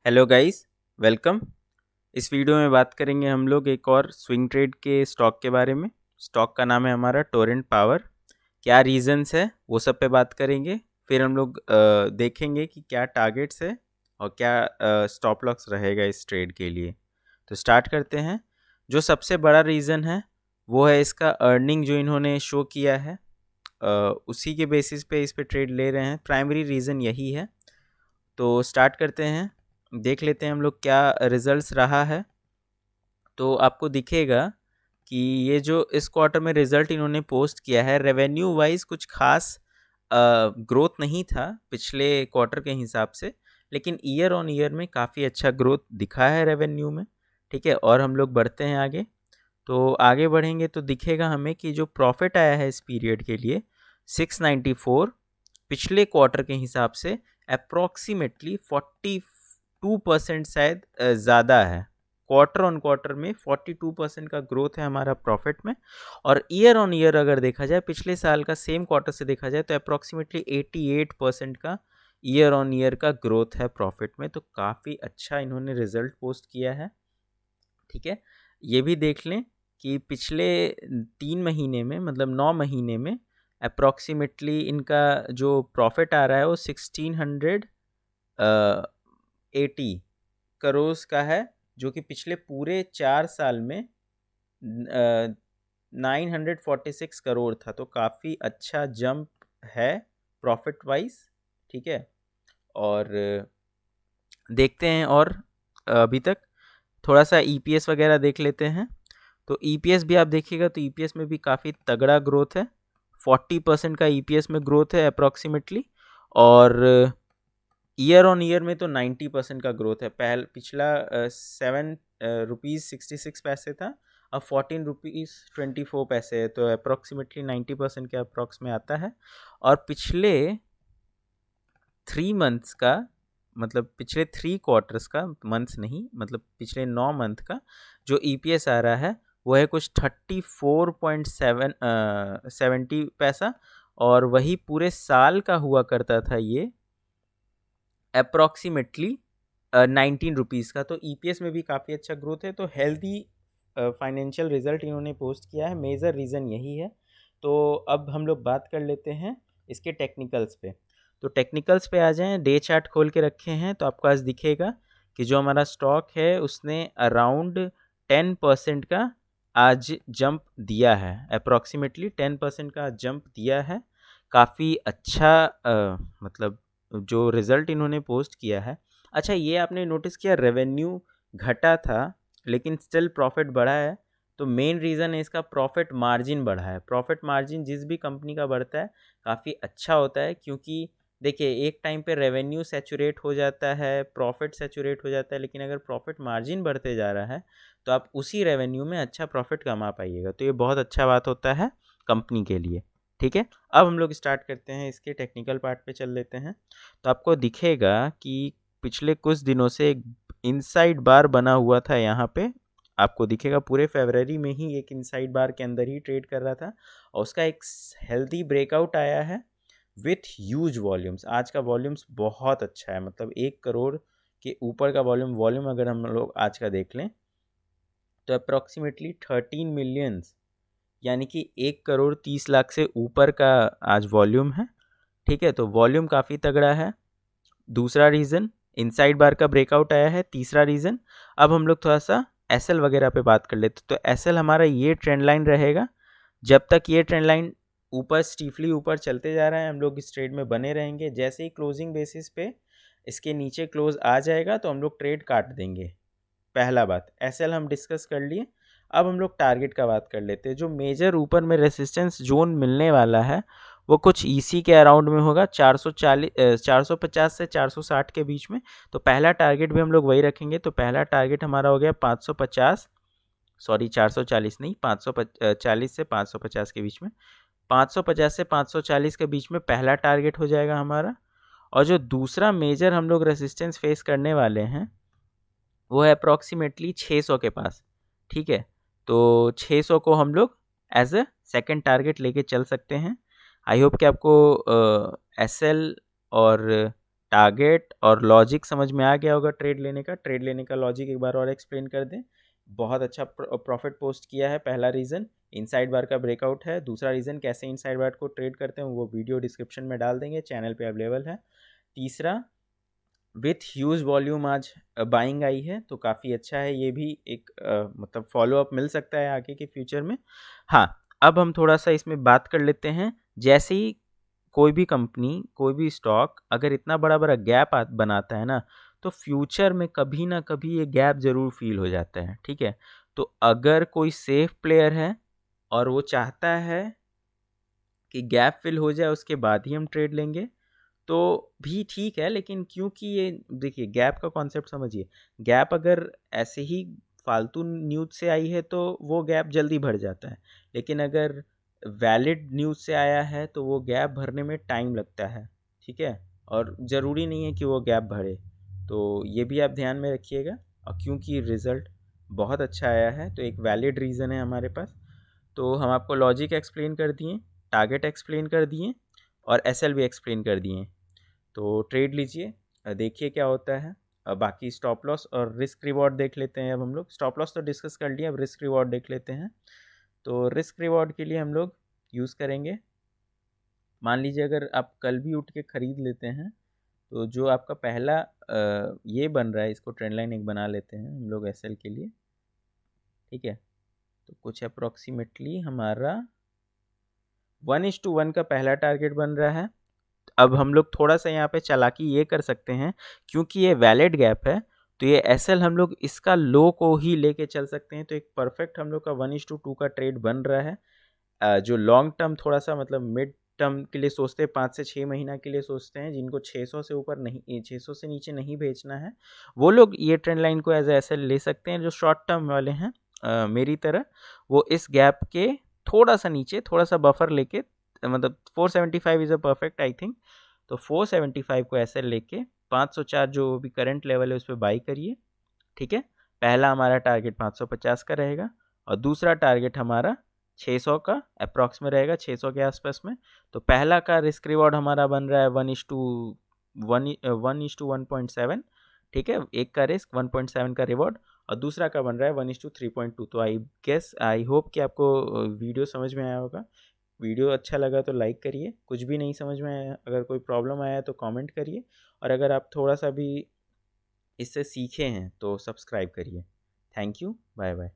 Hello guys, welcome. इस video में बात करेंगे हम लोग एक और स्विंग ट्रेड के स्टॉक के बारे में। स्टॉक का नाम है हमारा टोरेंट पावर। क्या रीजंस है वो सब पे बात करेंगे। फिर हम लोग देखेंगे कि क्या टारगेट्स है और क्या स्टॉप लॉस रहेगा इस ट्रेड के लिए। तो स्टार्ट करते हैं। जो सबसे बड़ा रीज़न है वो है इसका अर्निंग जो इन्होंने शो किया है। उसी के बेसिस पे इस पे ट्रेड ले रहे हैं। प्राइमरी रीज़न यही है। तो स्टार्ट करते हैं, देख लेते हैं हम लोग क्या रिजल्ट्स रहा है। तो आपको दिखेगा कि ये जो इस क्वार्टर में रिजल्ट इन्होंने पोस्ट किया है, रेवेन्यू वाइज कुछ खास ग्रोथ नहीं था पिछले क्वार्टर के हिसाब से, लेकिन ईयर ऑन ईयर में काफ़ी अच्छा ग्रोथ दिखा है रेवेन्यू में। ठीक है, और हम लोग बढ़ते हैं आगे। तो आगे बढ़ेंगे तो दिखेगा हमें कि जो प्रॉफिट आया है इस पीरियड के लिए 694, पिछले क्वार्टर के हिसाब से अप्रॉक्सीमेटली 42% शायद ज़्यादा है। क्वार्टर ऑन क्वार्टर में 42% का ग्रोथ है हमारा प्रॉफिट में। और ईयर ऑन ईयर अगर देखा जाए, पिछले साल का सेम क्वार्टर से देखा जाए तो अप्रॉक्सीमेटली 88% का ईयर ऑन ईयर का ग्रोथ है प्रॉफिट में। तो काफ़ी अच्छा इन्होंने रिजल्ट पोस्ट किया है। ठीक है, ये भी देख लें कि पिछले 3 महीने में, मतलब 9 महीने में अप्रॉक्सीमेटली इनका जो प्रॉफिट आ रहा है वो 1680 करोड़ का है, जो कि पिछले पूरे 4 साल में 946 करोड़ था। तो काफ़ी अच्छा जंप है प्रॉफिट वाइज। ठीक है, और देखते हैं। और अभी तक थोड़ा सा ईपीएस वगैरह देख लेते हैं। तो ईपीएस भी आप देखिएगा तो ईपीएस में भी काफ़ी तगड़ा ग्रोथ है। 40% का ईपीएस में ग्रोथ है अप्रॉक्सीमेटली। और ईयर ऑन ईयर में तो 90% का ग्रोथ है। पिछला 7 रुपीज़ 66 पैसे था, अब 14 रुपीज़ 24 पैसे है। तो अप्रॉक्सीमेटली 90% के अप्रॉक्स में आता है। और पिछले 3 मंथ्स का, मतलब पिछले 3 क्वार्टर्स का, मंथ्स नहीं, मतलब पिछले 9 मंथ का जो ईपीएस आ रहा है वो है कुछ 34.70 पैसा। और वही पूरे साल का हुआ करता था ये अप्रॉक्सीमेटली 19 रुपीज़ का। तो ईपीएस में भी काफ़ी अच्छा ग्रोथ है। तो हेल्दी फाइनेंशियल रिजल्ट इन्होंने पोस्ट किया है। मेजर रीज़न यही है। तो अब हम लोग बात कर लेते हैं इसके टेक्निकल्स पे। तो टेक्निकल्स पे आ जाएं। डे चार्ट खोल के रखे हैं तो आपको आज दिखेगा कि जो हमारा स्टॉक है उसने अराउंड 10% का आज जंप दिया है। अप्रॉक्सीमेटली 10% का जंप दिया है। काफ़ी अच्छा मतलब जो रिज़ल्ट इन्होंने पोस्ट किया है। अच्छा, ये आपने नोटिस किया रेवेन्यू घटा था लेकिन स्टिल प्रॉफिट बढ़ा है। तो मेन रीज़न है इसका प्रॉफिट मार्जिन बढ़ा है। प्रॉफिट मार्जिन जिस भी कंपनी का बढ़ता है काफ़ी अच्छा होता है, क्योंकि देखिए एक टाइम पे रेवेन्यू सैचुरेट हो जाता है, प्रॉफिट सैचुरेट हो जाता है, लेकिन अगर प्रॉफिट मार्जिन बढ़ते जा रहा है तो आप उसी रेवेन्यू में अच्छा प्रॉफिट कमा पाइएगा। तो ये बहुत अच्छा बात होता है कंपनी के लिए। ठीक है, अब हम लोग स्टार्ट करते हैं, इसके टेक्निकल पार्ट पे चल लेते हैं। तो आपको दिखेगा कि पिछले कुछ दिनों से एक इनसाइड बार बना हुआ था यहाँ पे। आपको दिखेगा पूरे फरवरी में ही एक इनसाइड बार के अंदर ही ट्रेड कर रहा था और उसका एक हेल्दी ब्रेकआउट आया है विथ ह्यूज वॉल्यूम्स। आज का वॉल्यूम्स बहुत अच्छा है, मतलब 1 करोड़ के ऊपर का वॉल्यूम अगर हम लोग आज का देख लें तो अप्रॉक्सीमेटली 13 मिलियंस, यानी कि 1 करोड़ 30 लाख से ऊपर का आज वॉल्यूम है। ठीक है, तो वॉल्यूम काफ़ी तगड़ा है। दूसरा रीज़न इनसाइड बार का ब्रेकआउट आया है। तीसरा रीज़न, अब हम लोग थोड़ा सा एसएल वगैरह पे बात कर लेते। तो एसएल हमारा ये ट्रेंड लाइन रहेगा। जब तक ये ट्रेंड लाइन ऊपर स्टीफली ऊपर चलते जा रहा है हम लोग इस ट्रेड में बने रहेंगे। जैसे ही क्लोजिंग बेसिस पे इसके नीचे क्लोज आ जाएगा तो हम लोग ट्रेड काट देंगे। पहला बात, एसएल हम डिस्कस कर लिए। अब हम लोग टारगेट का बात कर लेते हैं। जो मेजर ऊपर में रेसिस्टेंस जोन मिलने वाला है वो कुछ इसी के अराउंड में होगा, 450 से 460 के बीच में। तो पहला टारगेट भी हम लोग वही रखेंगे। तो पहला टारगेट हमारा हो गया 550, सॉरी 440 नहीं, 540 से 550 के बीच में। 550 से 540 के बीच में पहला टारगेट हो जाएगा हमारा। और जो दूसरा मेजर हम लोग रेसिस्टेंस फेस करने वाले हैं वो है अप्रॉक्सीमेटली 600 के पास। ठीक है, तो 600 को हम लोग एज अ सेकेंड टारगेट लेके चल सकते हैं। आई होप कि आपको एसएल और टारगेट और लॉजिक समझ में आ गया होगा ट्रेड लेने का लॉजिक एक बार और एक्सप्लेन कर दें। बहुत अच्छा प्रॉफिट पोस्ट किया है। पहला रीज़न इनसाइड बार का ब्रेकआउट है। दूसरा रीज़न कैसे इनसाइड बार को ट्रेड करते हैं वो वीडियो डिस्क्रिप्शन में डाल देंगे, चैनल पे अवेलेबल है। तीसरा, विथ ह्यूज वॉल्यूम आज बाइंग आई है, तो काफ़ी अच्छा है। ये भी एक मतलब फॉलोअप मिल सकता है आगे के फ्यूचर में। हाँ, अब हम थोड़ा सा इसमें बात कर लेते हैं। जैसे ही कोई भी कंपनी, कोई भी स्टॉक अगर इतना बड़ा बड़ा गैप बनाता है ना, तो फ्यूचर में कभी ना कभी ये गैप ज़रूर फील हो जाता है। ठीक है, तो अगर कोई सेफ प्लेयर है और वो चाहता है कि गैप फिल हो जाए उसके बाद ही हम ट्रेड लेंगे, तो भी ठीक है। लेकिन क्योंकि ये देखिए, गैप का कॉन्सेप्ट समझिए, गैप अगर ऐसे ही फालतू न्यूज़ से आई है तो वो गैप जल्दी भर जाता है, लेकिन अगर वैलिड न्यूज़ से आया है तो वो गैप भरने में टाइम लगता है। ठीक है, और ज़रूरी नहीं है कि वो गैप भरे, तो ये भी आप ध्यान में रखिएगा। और क्योंकि रिज़ल्ट बहुत अच्छा आया है तो एक वैलिड रीज़न है हमारे पास। तो हम आपको लॉजिक एक्सप्लेन कर दिए, टारगेट एक्सप्लेन कर दिए और एसएल भी एक्सप्लेन कर दिए। तो ट्रेड लीजिए, देखिए क्या होता है। बाकी स्टॉप लॉस और रिस्क रिवॉर्ड देख लेते हैं। अब हम लोग स्टॉप लॉस तो डिस्कस कर लिए, अब रिस्क रिवॉर्ड देख लेते हैं। तो रिस्क रिवॉर्ड के लिए हम लोग यूज़ करेंगे, मान लीजिए अगर आप कल भी उठ के ख़रीद लेते हैं, तो जो आपका पहला ये बन रहा है, इसको ट्रेंड लाइन एक बना लेते हैं हम लोग एसएल के लिए। ठीक है, तो कुछ अप्रॉक्सीमेटली हमारा 1:1 का पहला टारगेट बन रहा है। अब हम लोग थोड़ा सा यहाँ पे चालाकी ये कर सकते हैं, क्योंकि ये वैलिड गैप है तो ये एसएल हम लोग इसका लो को ही लेके चल सकते हैं। तो एक परफेक्ट हम लोग का 1:2 का ट्रेड बन रहा है। जो लॉन्ग टर्म थोड़ा सा मतलब मिड टर्म के लिए सोचते हैं, 5 से 6 महीना के लिए सोचते हैं, जिनको 600 से ऊपर नहीं, 600 से नीचे नहीं बेचना है, वो लोग ये ट्रेंड लाइन को एज एसएल ले सकते हैं। जो शॉर्ट टर्म वाले हैं मेरी तरह, वो इस गैप के थोड़ा सा नीचे थोड़ा सा बफर लेके, मतलब 475 is a perfect I think. तो 475 को ऐसे लेके 504 जो भी करंट लेवल है उस पर बाई करिए। ठीक है, पहला हमारा टारगेट 550 का रहेगा और दूसरा टारगेट हमारा 600 का अप्रॉक्स में रहेगा, 600 के आसपास में। तो पहला का रिस्क रिवॉर्ड हमारा बन रहा है 1:1.7। ठीक है, एक का रिस्क 1.7 का रिवॉर्ड, और दूसरा का बन रहा है 1:3.2। तो आई होप कि आपको वीडियो समझ में आया होगा। वीडियो अच्छा लगा तो लाइक करिए, कुछ भी नहीं समझ में आया, अगर कोई प्रॉब्लम आया तो कमेंट करिए, और अगर आप थोड़ा सा भी इससे सीखे हैं तो सब्सक्राइब करिए। Thank you, bye bye.